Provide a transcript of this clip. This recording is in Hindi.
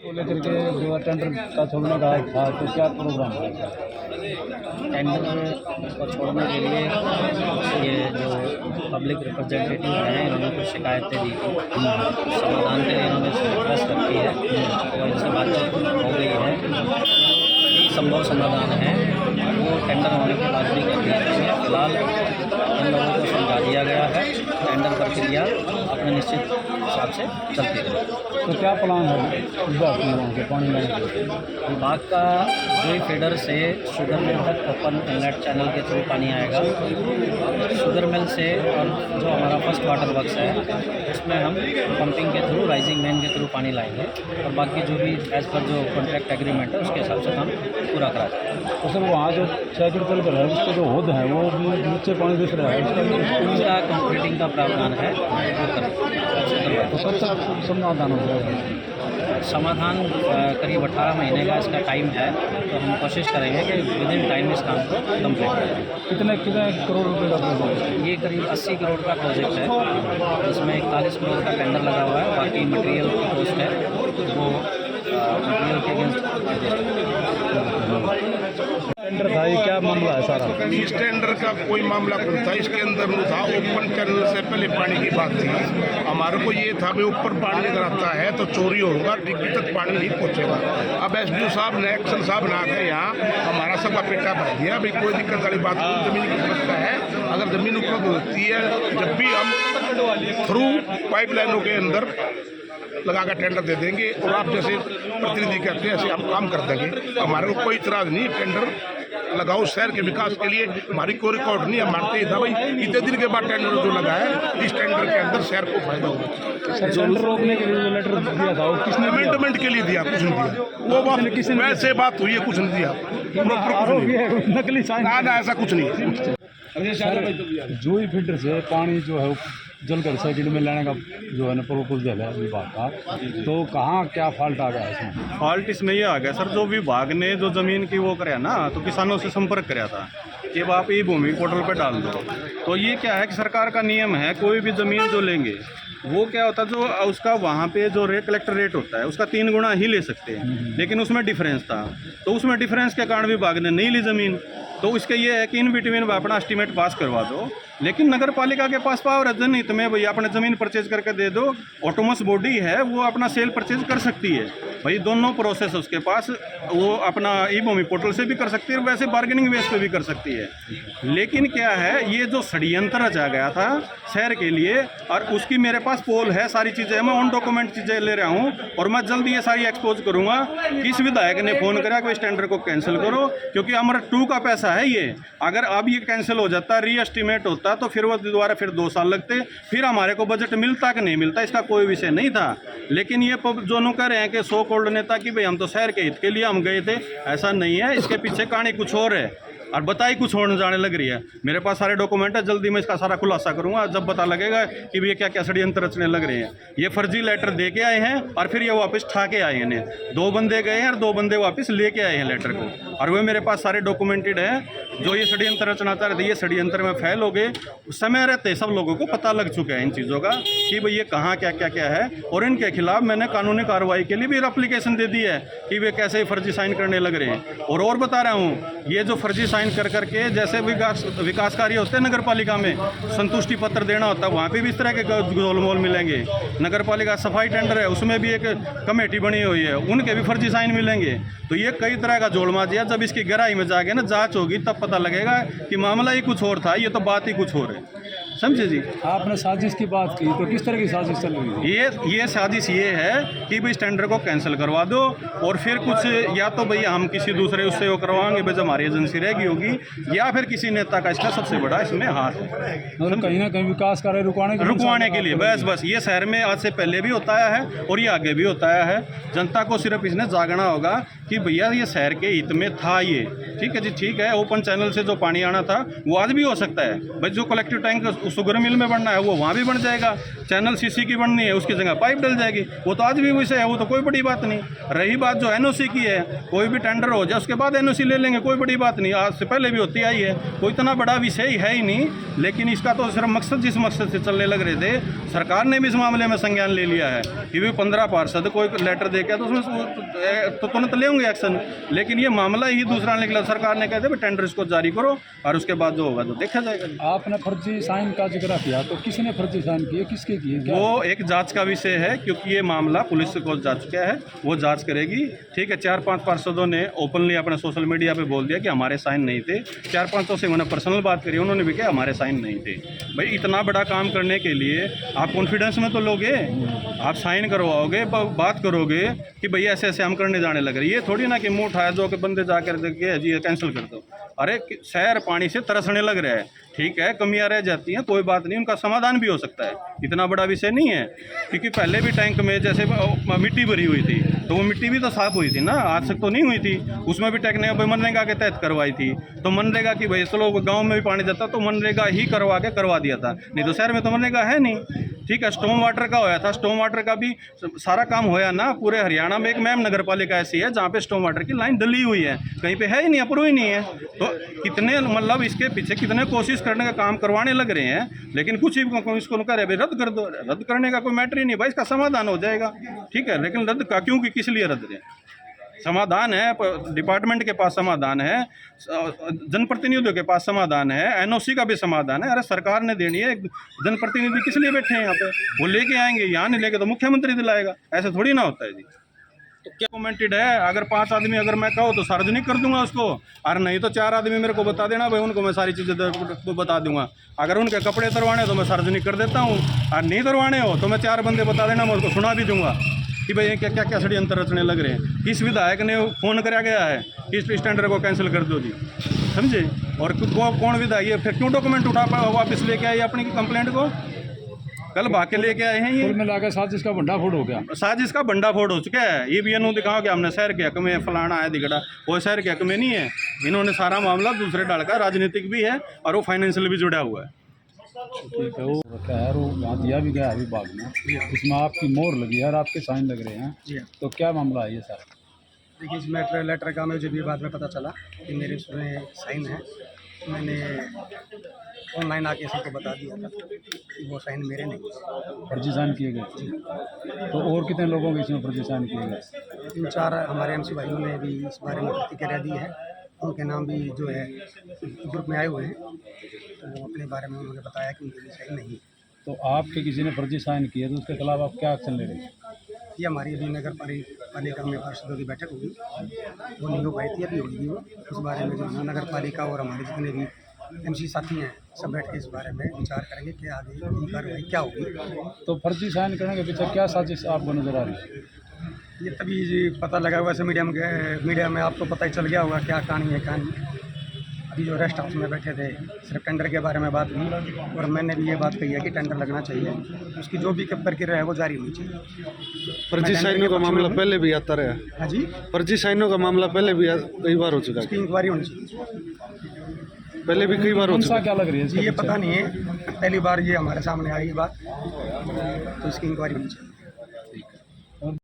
को लेकर के जो टेंडर का छोड़ने का था तो क्या प्रोग्राम है? टेंडर को छोड़ने के लिए ये जो पब्लिक रिप्रेजेंटेटिव हैं इन्होंने कुछ शिकायतें दी थी, समाधान के लिए इन्होंने रिक्वेस्ट रखी है और इनसे बातचीत हो गई है। यही संभव समाधान है वो टेंडर होने के बाद भी कर दिया जाएंगे। फिलहाल इन लोगों को समझा दिया गया है, टेंडर प्रक्रिया अपने निश्चित हिसाब से चलती रहेगी। तो क्या प्लान है विभाग की वहाँ से पानी लाने के लिए? विभाग का जोई फीडर से शुगर मिल तक ओपन इनलेट चैनल के थ्रू पानी आएगा। शुगर मिल से और जो हमारा फर्स्ट वाटर वर्क्स है उसमें हम पंपिंग के थ्रू राइजिंग मेन के थ्रू पानी लाएंगे और बाकी जो भी एज़ पर जो कॉन्ट्रैक्ट एग्रीमेंट है उसके हिसाब से हम पूरा करा जाएगा। तो सर वहाँ जो सैकड़ तल पर है उसका जो होद है वो भी नीचे पानी दिख रहा है, उसका कंप्लीटिंग का प्रावधान है वो करेंगे। तो कब तक समाधान हो जाएगा? समाधान करीब 18 महीने का इसका टाइम है, तो हम कोशिश करेंगे कि विद इन टाइम इस काम को कंप्लीट करें। कितने करोड़ रुपए का प्रोजेक्ट है? ये करीब 80 करोड़ का प्रोजेक्ट है, इसमें 41 करोड़ का टेंडर लगा हुआ है। बाकी मटेरियल की कॉस्ट है वो मटेरियल के अगेंस्ट। टेंडर था, ये क्या मामला है सारा? इस टेंडर का कोई मामला नहीं था, इसके अंदर नहीं था। ओपन चैनल से पहले पानी की बात थी। हमारे को ये था भाई ऊपर पानी अगर आता है तो चोरी होगा, डिग्गी तक पानी नहीं पहुँचेगा। अब एसडीओ साहब ने एक्शन साहब ने आकर यहाँ हमारा सबका पेटा भर दिया। भाई कोई दिक्कत वाली बात नहीं, जमीन की समस्या है। अगर ज़मीन उपलब्ध होती है, जब भी हम थ्रू पाइपलाइनों के अंदर लगा कर टेंडर दे देंगे और आप जैसे प्रतिनिधि कहते हैं ऐसे हम काम कर देंगे। हमारे को कोई इतराज़ नहीं, टेंडर लगाओ शहर के विकास के लिए। हमारी कोई रिकॉर्ड नहीं, हम मानते था भाई इतने दिन के बाद टेंडर जो लगा है, इस टेंडर के अंदर शहर को फायदा होगा। टेंडर रोकने के लिए जो लेटर दिया था वो किसने दिया? अमेंडमेंट के लिए दिया, कुछ नहीं दिया। वो बात वैसे बात हुई है, कुछ नहीं दिया। आरोप ये है, नकली साइन। ना ऐसा कुछ नहीं है। जोई फीडर से पानी जो है वो जलकर साइकिल में लाने का जो है ना प्रपोजल है विभाग का, तो कहाँ क्या फॉल्ट आ गया है इसमें? फॉल्ट इसमें ये आ गया सर, जो विभाग ने जो ज़मीन की वो कराया ना, तो किसानों से संपर्क कराया था कि अब आप ई भूमि पोर्टल पर डाल दो। तो ये क्या है कि सरकार का नियम है, कोई भी ज़मीन जो लेंगे वो क्या होता है, जो उसका वहाँ पे जो कलेक्टर रेट होता है उसका 3 गुना ही ले सकते हैं, लेकिन उसमें डिफरेंस था। तो उसमें डिफरेंस के कारण विभाग ने नहीं ली ज़मीन। तो इसके ये है कि इन बिटवीन अपना एस्टीमेट पास करवा दो, लेकिन नगर पालिका के पास पावर है नहीं, तुम्हें भैया अपने ज़मीन परचेज करके दे दो। ऑटोमस बॉडी है वो अपना सेल परचेज कर सकती है भाई, दोनों प्रोसेस उसके पास। वो अपना ई भूमि पोर्टल से भी कर सकती है, वैसे बार्गेनिंग बेस पे भी कर सकती है। लेकिन क्या है, ये जो षड्यंत्र रचा गया था शहर के लिए, और उसकी मेरे पास पोल है, सारी चीज़ें मैं ऑन डॉक्यूमेंट चीज़ें ले रहा हूँ और मैं जल्दी ये सारी एक्सपोज करूँगा। किस विधायक ने फ़ोन करा कि इस टेंडर को कैंसिल करो, क्योंकि अमृत 2 का पैसा है ये। अगर अब ये कैंसिल हो जाता, री एस्टीमेट होता, तो फिर वो दोबारा फिर 2 साल लगते, फिर हमारे को बजट मिलता कि नहीं मिलता, इसका कोई विषय नहीं था। लेकिन ये जो नु कह रहे हैं कि सो कॉल्ड नेता कि भाई हम तो शहर के हित के लिए हम गए थे, ऐसा नहीं है। इसके पीछे कहानी कुछ और है और बताई कुछ होने जाने लग रही है। मेरे पास सारे डॉक्यूमेंट है, जल्दी मैं इसका सारा खुलासा करूंगा जब पता लगेगा कि ये क्या क्या षड्यंत्र रचने लग रहे हैं। ये फर्जी लेटर दे के आए हैं और फिर ये वापस ठा के आए हैं। 2 बंदे गए हैं और 2 बंदे वापस लेके आए हैं लेटर को, और वे मेरे पास सारे डॉक्यूमेंटेड है। जो ये षड्यंत्र रचना चाह रहे थे, ये षड्यंत्र में फैल हो गए। समय रहते सब लोगों को पता लग चुका है इन चीज़ों का कि भाई ये कहाँ क्या क्या क्या है, और इनके खिलाफ मैंने कानूनी कार्रवाई के लिए भी एप्लीकेशन दे दी है कि वे कैसे फर्जी साइन करने लग रहे हैं। और बता रहा हूँ, ये जो फर्जी साइन कर करके जैसे विकास कार्य होते हैं नगर पालिका में, संतुष्टि पत्र देना होता है, वहाँ पे भी इस तरह के गोलमोल मिलेंगे। नगर पालिका सफाई टेंडर है, उसमें भी एक कमेटी बनी हुई है, उनके भी फर्जी साइन मिलेंगे। तो ये कई तरह का जोड़माजिया, जब इसकी गहराई में जाके ना जांच होगी तब पता लगेगा कि मामला ही कुछ और था, ये तो बात ही कुछ और है। समझे जी? आपने साजिश की बात की, तो किस तरह की साजिश चल रही है? ये साजिश ये है कि भाई इस टेंडर को कैंसिल करवा दो, और फिर कुछ या तो भैया हम किसी दूसरे उससे वो करवाएंगे भाई, हमारी एजेंसी रहेगी होगी, या फिर किसी नेता का इसका सबसे बड़ा इसमें हाथ है, मतलब कहीं ना कहीं विकास कार्य रुकवाने के लिए। बस ये शहर में आज से पहले भी होता आया है और ये आगे भी होता आया है। जनता को सिर्फ इसने जागना होगा कि भैया ये शहर के हित में था ये। ठीक है जी, ठीक है। ओपन चैनल से जो पानी आना था वो आज भी हो सकता है भाई, जो कलेक्टिव टैंक शुगर मिल में बनना है वो वहाँ भी बन जाएगा। चैनल सीसी की बननी है, उसकी जगह पाइप डल जाएगी। वो तो आज भी वैसे है, वो तो कोई बड़ी बात नहीं। रही बात जो एनओसी की है, कोई भी टेंडर हो जाए उसके बाद एनओसी ले लेंगे, कोई बड़ी बात नहीं, आज से पहले भी होती आई है, कोई इतना बड़ा विषय है ही नहीं। लेकिन इसका तो सिर्फ मकसद जिस मकसद से चलने लग रहे थे, सरकार ने भी इस मामले में संज्ञान ले लिया है कि भी 15 पार्षद कोई लेटर दे के तो उसमें तो तुरंत ले होंगे एक्शन। लेकिन ये मामला ही दूसरा निकला, सरकार ने कहते भाई टेंडर इसको जारी करो और उसके बाद जो होगा तो देखा जाएगा। आपने फर्जी साइन का जिक्र किया, तो किसने फर्जी साइन किए, किसके किए, क्या? वो एक जांच का विषय है, क्योंकि ये मामला पुलिस को जा चुका है, वो जांच करेगी। ठीक है, 4-5 पार्षदों ने ओपनली अपने सोशल मीडिया पे बोल दिया कि हमारे साइन नहीं थे। 4-5 से मैंने पर्सनल बात करी, उन्होंने भी कहा हमारे साइन नहीं थे। भाई इतना बड़ा काम करने के लिए आप कॉन्फिडेंस में तो लोगे, आप साइन करवाओगे, बात करोगे कि भाई ऐसे ऐसे हम करने जाने लग रहे। ये थोड़ी ना कि मुँह उठाया जो कि बंदे जाकर देखे जी कैंसिल कर दो। अरे शहर पानी से तरसने लग रहा है, ठीक है, कमियां रह जाती हैं, कोई बात नहीं, उनका समाधान भी हो सकता है, इतना बड़ा विषय नहीं है। क्योंकि पहले भी टैंक में जैसे मिट्टी भरी हुई थी, तो वो मिट्टी भी तो साफ हुई थी ना, आज तक तो नहीं हुई थी। उसमें भी टेक्निक मनरेगा के तहत करवाई थी, तो मनरेगा की भाई चलो गाँव में भी पानी जाता तो मनरेगा ही करवा दिया था, नहीं तो शहर में तो मनरेगा है नहीं। ठीक है, स्टॉर्म वाटर का होया था, स्टॉर्म वाटर का भी सारा काम होया ना। पूरे हरियाणा में एक मैम नगर पालिका ऐसी है जहाँ पे स्टॉर्म वाटर की लाइन डली हुई है, कहीं पे है ही नहीं, अप्रूव ही नहीं है। तो कितने मतलब इसके पीछे कितने कोशिश करने का काम करवाने लग रहे हैं, लेकिन कुछ ही इसको करे भाई रद्द कर दो। रद्द करने का कोई मैटर ही नहीं भाई, इसका समाधान हो जाएगा। ठीक है, लेकिन रद्द का क्योंकि किस लिए रद्द दें? समाधान है, डिपार्टमेंट के पास समाधान है, जनप्रतिनिधियों के पास समाधान है, एनओसी का भी समाधान है। अरे सरकार ने देनी है, जनप्रतिनिधि किस लिए बैठे हैं यहाँ पे? वो लेके आएंगे, यहाँ नहीं लेके तो मुख्यमंत्री दिलाएगा, ऐसा थोड़ी ना होता है जी। तो क्या कमेंटेड है, अगर 5 आदमी अगर मैं कहूँ तो सार्वजनिक कर दूंगा उसको, और नहीं तो 4 आदमी मेरे को बता देना भाई, उनको मैं सारी चीज़ें तो बता दूंगा। अगर उनके कपड़े तरवाने तो मैं सार्वजनिक कर देता हूँ, और नहीं तरवाने हो तो मैं 4 बंदे बता देना, मैं उसको सुना भी दूंगा कि भाई क्या क्या क्या षड्यंत्र रचने लग रहे हैं। किस विधायक ने फ़ोन कराया गया है कि इस टेंडर को कैंसिल कर दो जी, समझे? और कौन विधायक ये फिर क्यों डॉक्यूमेंट उठा वापस लेके आए अपनी कंप्लेंट को? कल भाग के लेके आए हैं। ये कुल मिलाकर साजिश का भंडाफोड़ हो गया, साजिश का भंडाफोड़ हो चुका है। ये भी इन्होंने दिखाओ कि हमने शहर के हक में फलाना है दिगड़ा, वो शहर के हक में नहीं है। इन्होंने सारा मामला दूसरे डाल का, राजनीतिक भी है और वो फाइनेंशियल भी जुड़ा हुआ है। ठीक है, वो क्या है, वो यहाँ दिया भी गया है विभाग में, इसमें आपकी मोहर लगी है और आपके साइन लग रहे हैं, तो क्या मामला है ये सर? देखिए, इस मैटर लेटर का मुझे भी बाद में पता चला कि मेरे उसमें साइन है। मैंने ऑनलाइन आके सबको बता दिया था कि वो साइन मेरे नहीं, फर्जी साइन किए गए। तो और कितने लोगों के इसमें फर्जी साइन किए गए? 3-4 हमारे एमसी भाइयों ने भी इस बारे में प्रतिक्रिया दी है, उनके नाम भी जो है ग्रुप में आए हुए हैं, तो वो अपने बारे में उन्होंने बताया कि उनके लिए साइन नहीं। तो आपके किसी ने फर्जी साइन किए तो उसके खिलाफ आप क्या एक्शन ले रहे हैं? ये हमारी अभी नगर पालिका में पार्षदों की बैठक होगी, वो नहीं हो पाई थी, अभी होगी वो। इस बारे में जो है नगर पालिका और हमारे जितने भी एमसी साथी हैं सब बैठ के इस बारे में विचार करेंगे कि आगे की कार्रवाई क्या होगी। तो फर्जी साइन करने के पीछे क्या साजिश आपको नजर आ रही है? ये तभी जी पता लगा, वैसे मीडिया में आपको पता ही चल गया होगा क्या कहानी है। कहानी अभी जो रेस्ट हाउस में बैठे थे, सिर्फ टेंडर के बारे में बात हुई, और मैंने भी ये बात कही है कि टेंडर लगना चाहिए, उसकी जो भी प्रक्रिया है वो जारी होनी चाहिए। फर्जी साइनों का मामला पहले भी आता रहा। हाँ जी, फर्जी साइनों का मामला पहले भी कई बार हो चुका है, उसकी इंक्वायरी होनी चाहिए। पहले भी कई बार हो चुका है। क्या लग रही है जी ये पता नहीं है, पहली बार ये हमारे सामने आई बात, तो इसकी इंक्वायरी होनी चाहिए।